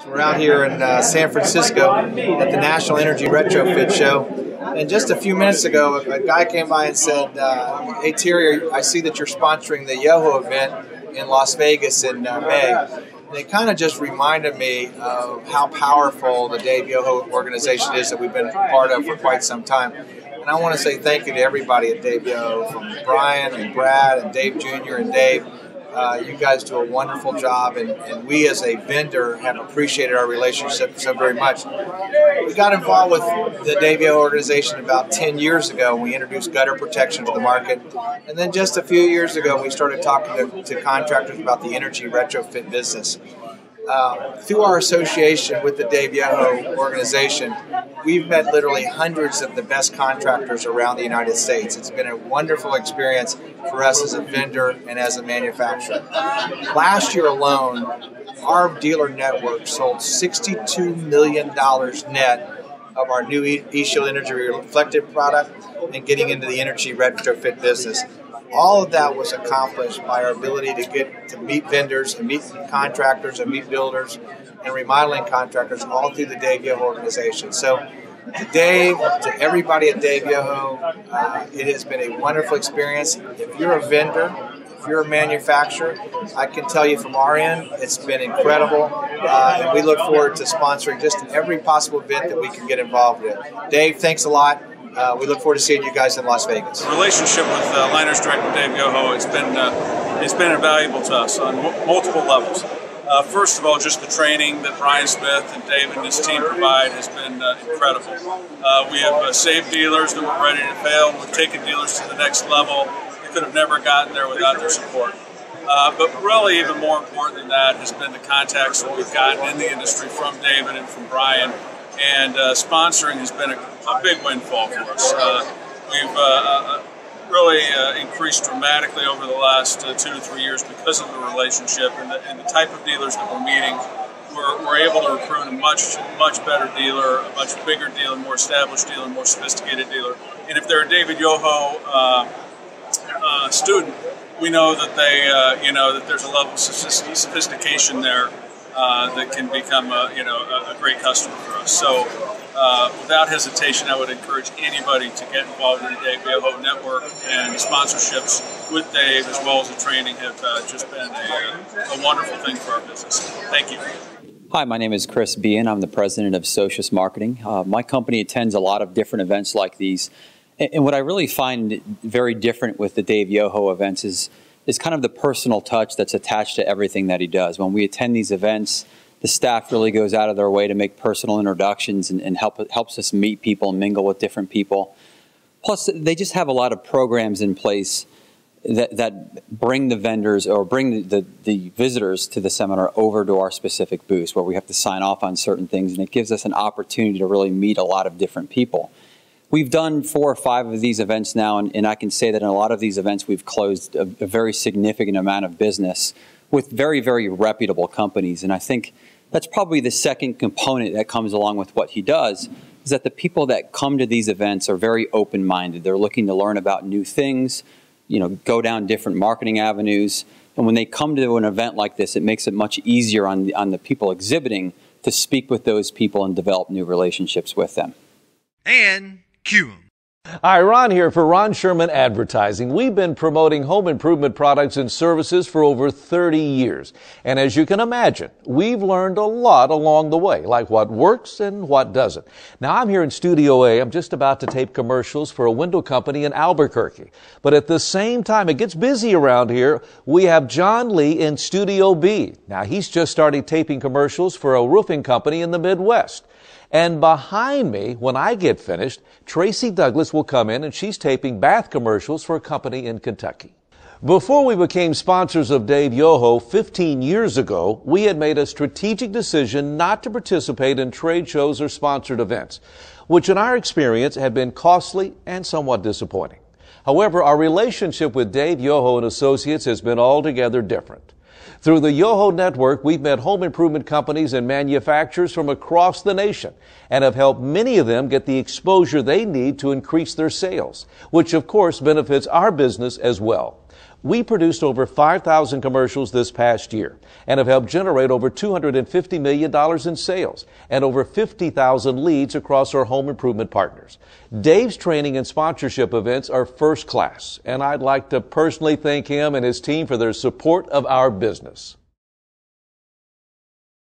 We're out here in San Francisco at the National Energy Retrofit Show. And just a few minutes ago, a guy came by and said, hey Terry, I see that you're sponsoring the Yoho event in Las Vegas in May. And it kind of just reminded me of how powerful the Dave Yoho organization is that we've been part of for quite some time. And I want to say thank you to everybody at Dave Yoho, from Brian and Brad and Dave Jr. and Dave. You guys do a wonderful job, and we as a vendor have appreciated our relationship so very much. We got involved with the Dave Yoho organization about 10 years ago when we introduced gutter protection to the market. And then just a few years ago, we started talking to contractors about the energy retrofit business. Through our association with the Dave Yoho organization, we've met literally hundreds of the best contractors around the United States. It's been a wonderful experience for us as a vendor and as a manufacturer. Last year alone, our dealer network sold $62 million net of our new eShield Energy Reflective product and getting into the energy retrofit business. All of that was accomplished by our ability to get to meet vendors and meet contractors and meet builders and remodeling contractors all through the Dave Yoho organization. So to Dave, to everybody at Dave Yoho, it has been a wonderful experience. If you're a vendor, if you're a manufacturer, I can tell you from our end, it's been incredible. And we look forward to sponsoring just every possible event that we can get involved with. Dave, thanks a lot. We look forward to seeing you guys in Las Vegas. The relationship with Liners Director Dave Yoho has been invaluable to us on multiple levels. First of all, just the training that Brian Smith and Dave and his team provide has been incredible. We have saved dealers that were ready to fail. We've taken dealers to the next level. We could have never gotten there without their support. But really, even more important than that has been the contacts that we've gotten in the industry from David and from Brian. And sponsoring has been a big windfall for us. We've really increased dramatically over the last 2 to 3 years because of the relationship and the type of dealers that we're meeting. We're able to recruit a much better dealer, a much bigger dealer, more established dealer, more sophisticated dealer. And if they're a David Yoho student, we know that that there's a level of sophistication there that can become a great customer for us. So without hesitation, I would encourage anybody to get involved in the Dave Yoho network, and the sponsorships with Dave as well as the training have just been a wonderful thing for our business. Thank you. Hi, my name is Chris Bean. I'm the president of Socius Marketing. My company attends a lot of different events like these. And what I really find very different with the Dave Yoho events is kind of the personal touch that's attached to everything that he does. When we attend these events, the staff really goes out of their way to make personal introductions and helps us meet people and mingle with different people. Plus, they just have a lot of programs in place that bring the vendors or bring the visitors to the seminar over to our specific booths where we have to sign off on certain things, and it gives us an opportunity to really meet a lot of different people. We've done 4 or 5 of these events now, and I can say that in a lot of these events we've closed a very significant amount of business with very, very reputable companies. And I think that's probably the second component that comes along with what he does, is that the people that come to these events are very open-minded. They're looking to learn about new things, go down different marketing avenues. And when they come to an event like this, it makes it much easier on the people exhibiting to speak with those people and develop new relationships with them. And cue 'em. Hi, Ron here for Ron Sherman Advertising. We've been promoting home improvement products and services for over 30 years. And as you can imagine, we've learned a lot along the way, like what works and what doesn't. Now, I'm here in Studio A. I'm just about to tape commercials for a window company in Albuquerque. But at the same time, it gets busy around here. We have John Lee in Studio B. Now, he's just started taping commercials for a roofing company in the Midwest. And behind me, when I get finished, Tracy Douglas will come in and she's taping bath commercials for a company in Kentucky. Before we became sponsors of Dave Yoho 15 years ago, we had made a strategic decision not to participate in trade shows or sponsored events, which in our experience had been costly and somewhat disappointing. However, our relationship with Dave Yoho and Associates has been altogether different. Through the Yoho Network, we've met home improvement companies and manufacturers from across the nation and have helped many of them get the exposure they need to increase their sales, which of course benefits our business as well. We produced over 5,000 commercials this past year and have helped generate over $250 million in sales and over 50,000 leads across our home improvement partners. Dave's training and sponsorship events are first class, and I'd like to personally thank him and his team for their support of our business.